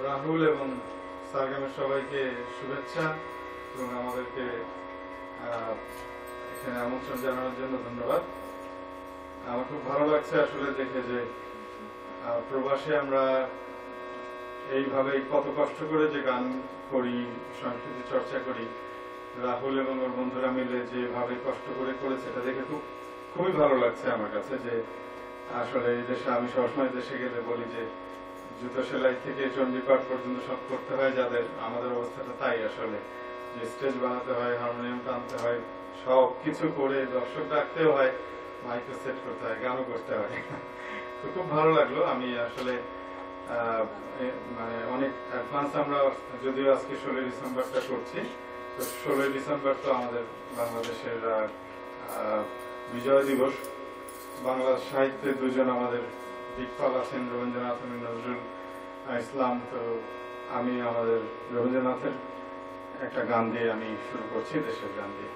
রাহুল এবং সারগামের সবাইকে শুভেচ্ছা এবং আমাদেরকে এখানে আমন্ত্রণ জানানোর জন্য ধন্যবাদ। আমার খুব ভালো লাগছে আসলে দেখে যে প্রবাসে আমরা এইভাবে কত কষ্ট করে যে গান করি, সংস্কৃতি চর্চা করি, রাহুল এবং ওর বন্ধুরা মিলে যেভাবে কষ্ট করে করেছে এটা দেখে খুবই ভালো লাগছে আমার কাছে। যে আসলে এই দেশে আমি সবসময় দেশে গেলে বলি যে জুতো সেলাই থেকে চণ্ডীপাঠ পর্যন্ত সব করতে হয় যাদের, আমাদের অবস্থাটা তাই আসলে, যে স্টেজ বানাতে হয়, হারমোনিয়াম টানতে হয়, সব কিছু করে দর্শক ডাকতেও হয়, মাইকে সেট করতে হয়, গানও করতে হয়। তো খুব ভালো লাগলো। আমি আসলে মানে অনেক অ্যাডভান্স আমরা যদিও আজকে 16 ডিসেম্বরটা করছি, তো 16 ডিসেম্বর তো আমাদের বাংলাদেশের বিজয় দিবস। বাংলা সাহিত্যে দুজন আমাদের দিকপাল আছেন, রবীন্দ্রনাথ এবং নজরুল ইসলাম। তো আমি আমাদের রবীন্দ্রনাথের একটা গান দিয়ে আমি শুরু করছি, দেশের গান দিয়ে।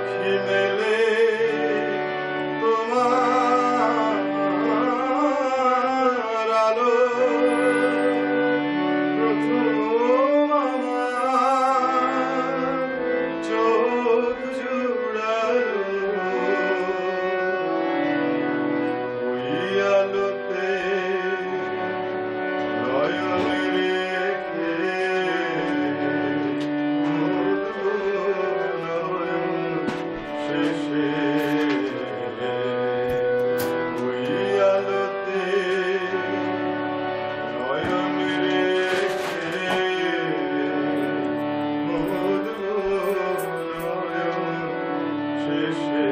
আখি মেলে তোমার আলো প্রথম আমার চোখ জুড়ালো ওই আলোতে নয়ন রেখে শেষে ওই আলোতে নয়ন রেখে শেষে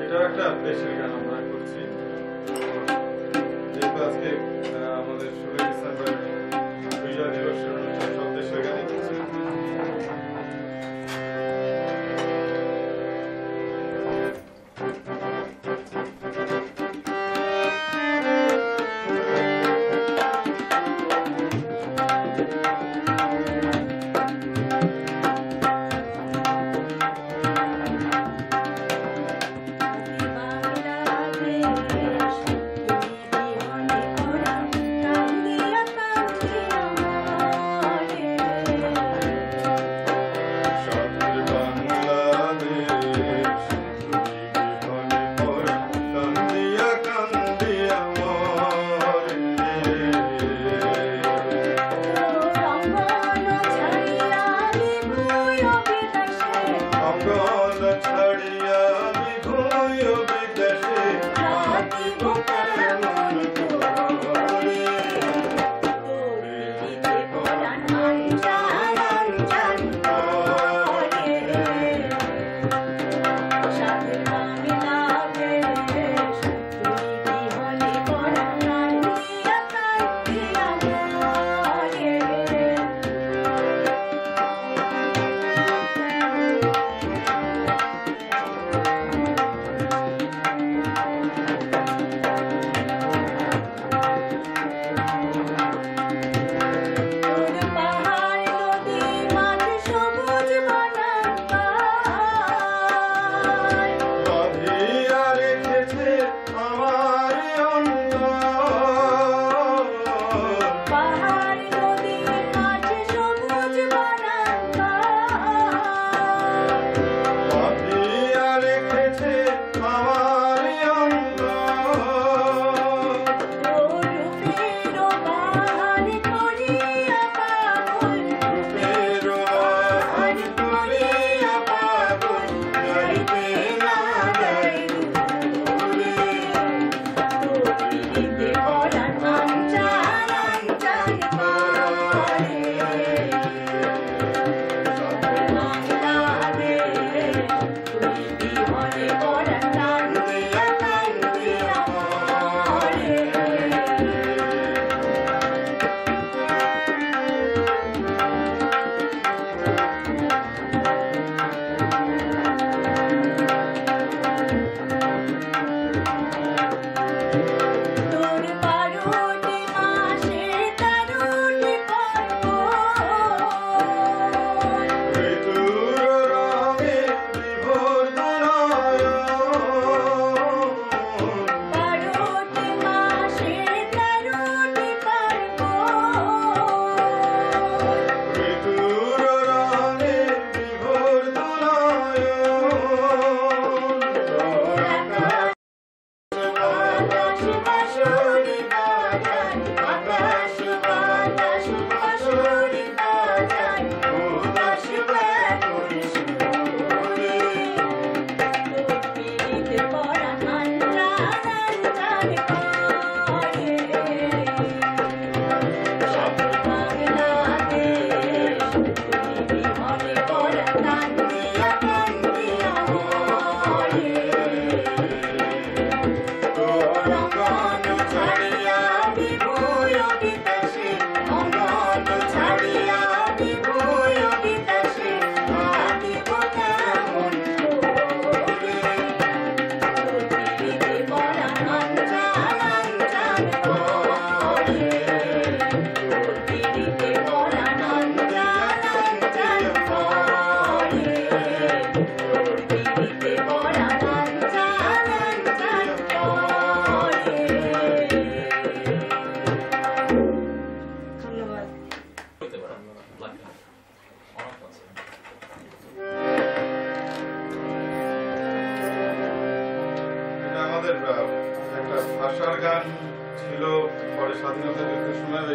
এটা একটা দেশের গান আমরা করছি। যেহেতু আজকে আমাদের 16 ডিসেম্বর বিজয় দিবসের অনুষ্ঠান, সব দেশের গানই করছি।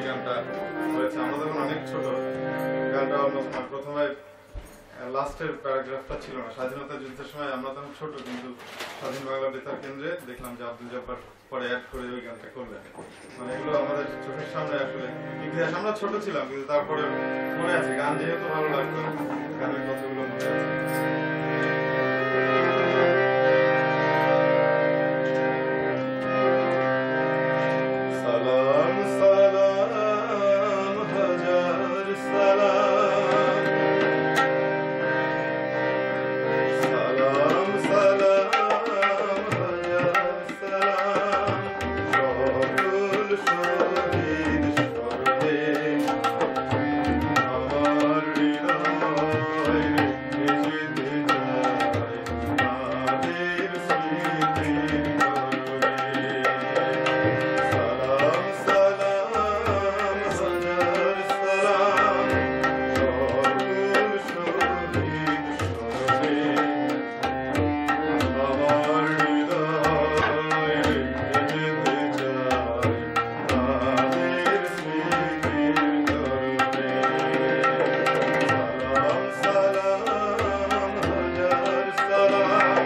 গানটা হয়েছে। আমরা তখন অনেক ছোট, গানটা অলমোস্ট প্রথমে লাস্টের প্যারাগ্রাফটা ছিল না। স্বাধীনতা যুদ্ধের সময় আমরা তখন ছোট, কিন্তু স্বাধীন বাংলা বেতার কেন্দ্রে দেখলাম যে আব্দুল জব্বার পরে অ্যাড করে ওই গানটা করলেন। মানে এগুলো আমাদের চোখের সামনে আসলে ইতিহাস। আমরা ছোট ছিলাম কিন্তু তারপরে মনে আছে, গান যেহেতু ভালো লাগতো, গানের কথাগুলো মনে আছে। সালাম সালাম হাজার সালাম, সালাম সালাম হাজার সালাম, সকল শহীদ স্মরণে আমার হৃদয় রেখে যেতে চায় তাদের স্মৃতির তরণে। সালাম সালাম হাজার সালাম, সকল শহীদ স্মরণে আমার হৃদয় রেখে যেতে চায় তাদের স্মৃতির তরণে। সালাম সালাম হাজার সালাম।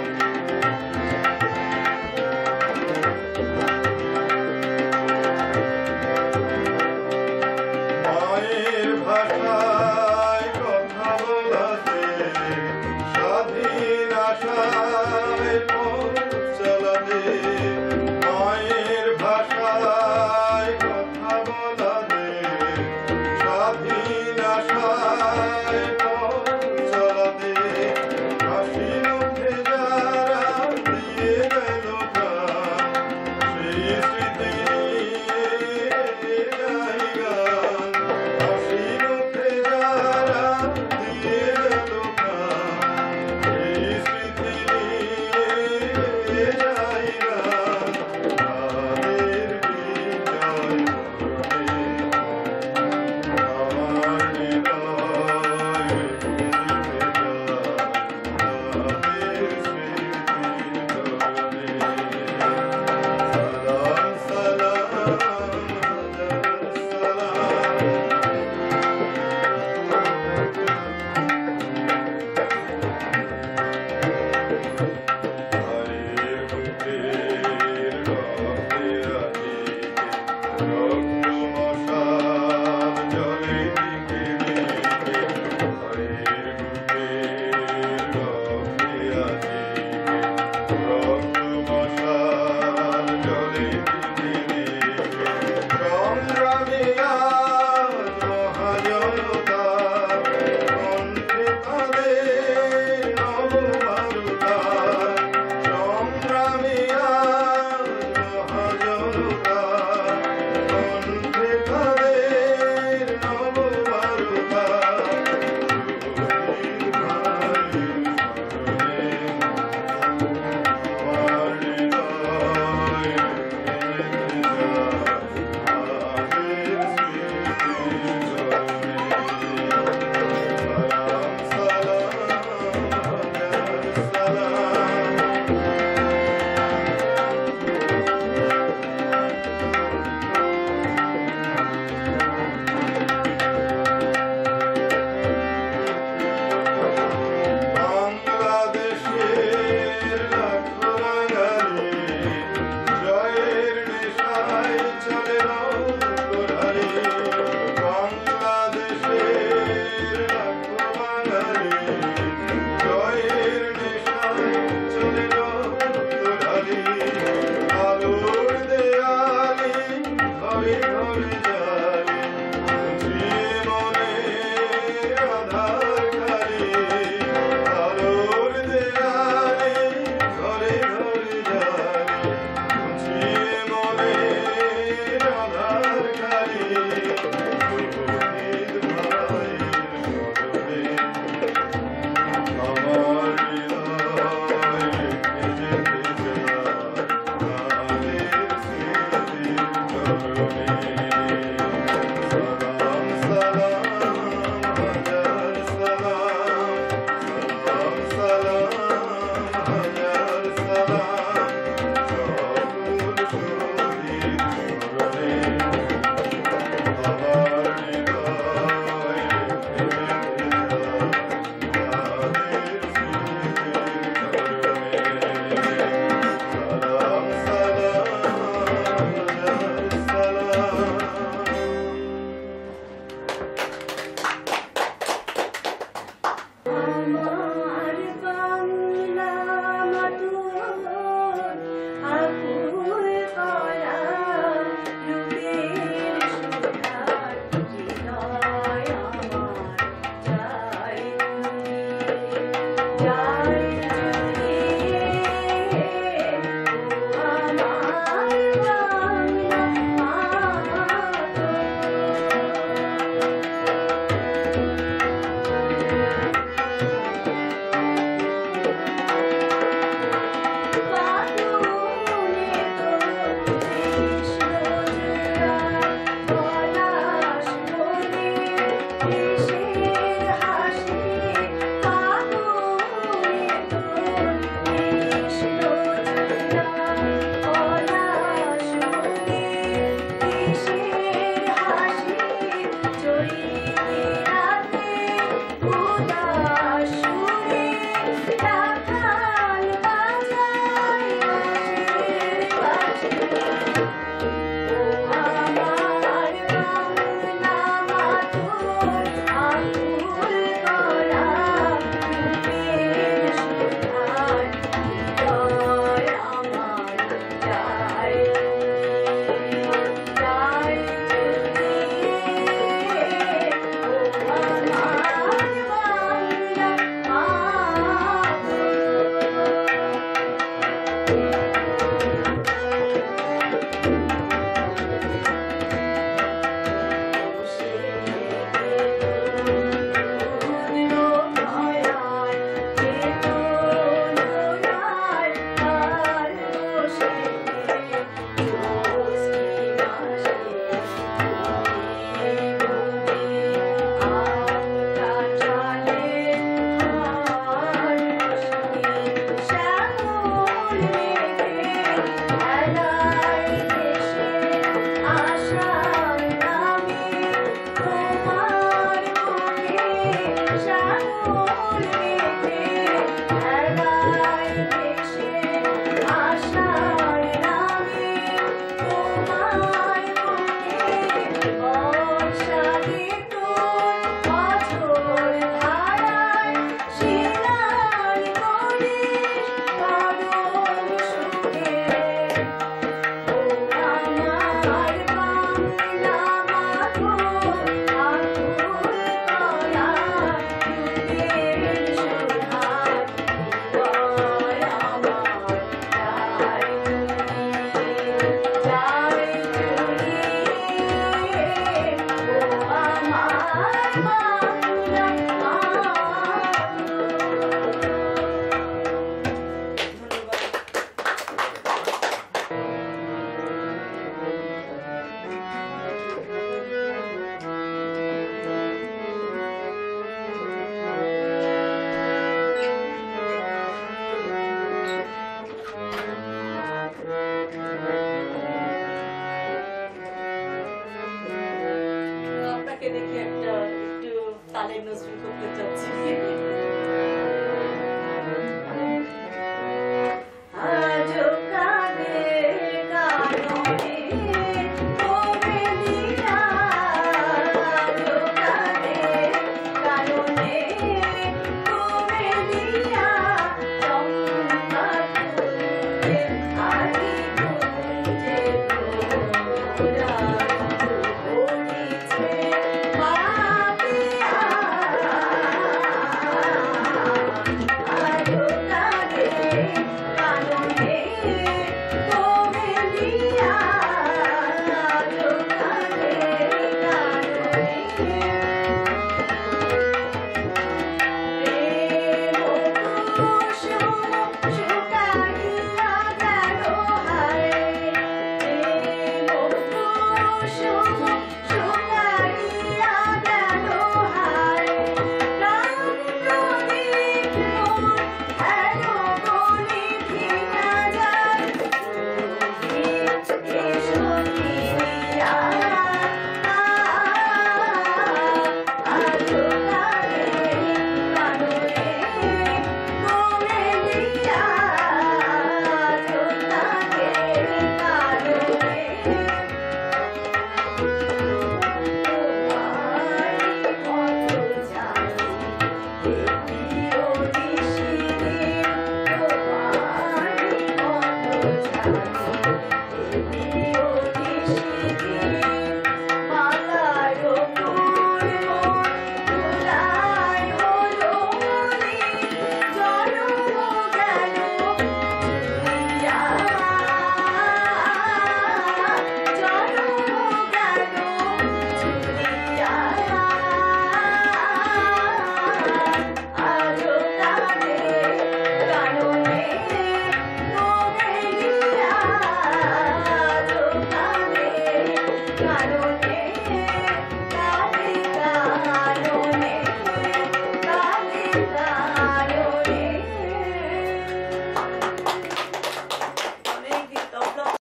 মায়ের ভাষায় কথা বলাতে, স্বাধীন আশায় পথ চালাতে, মায়ের ভাষায় কথা বলাতে, স্বাধীন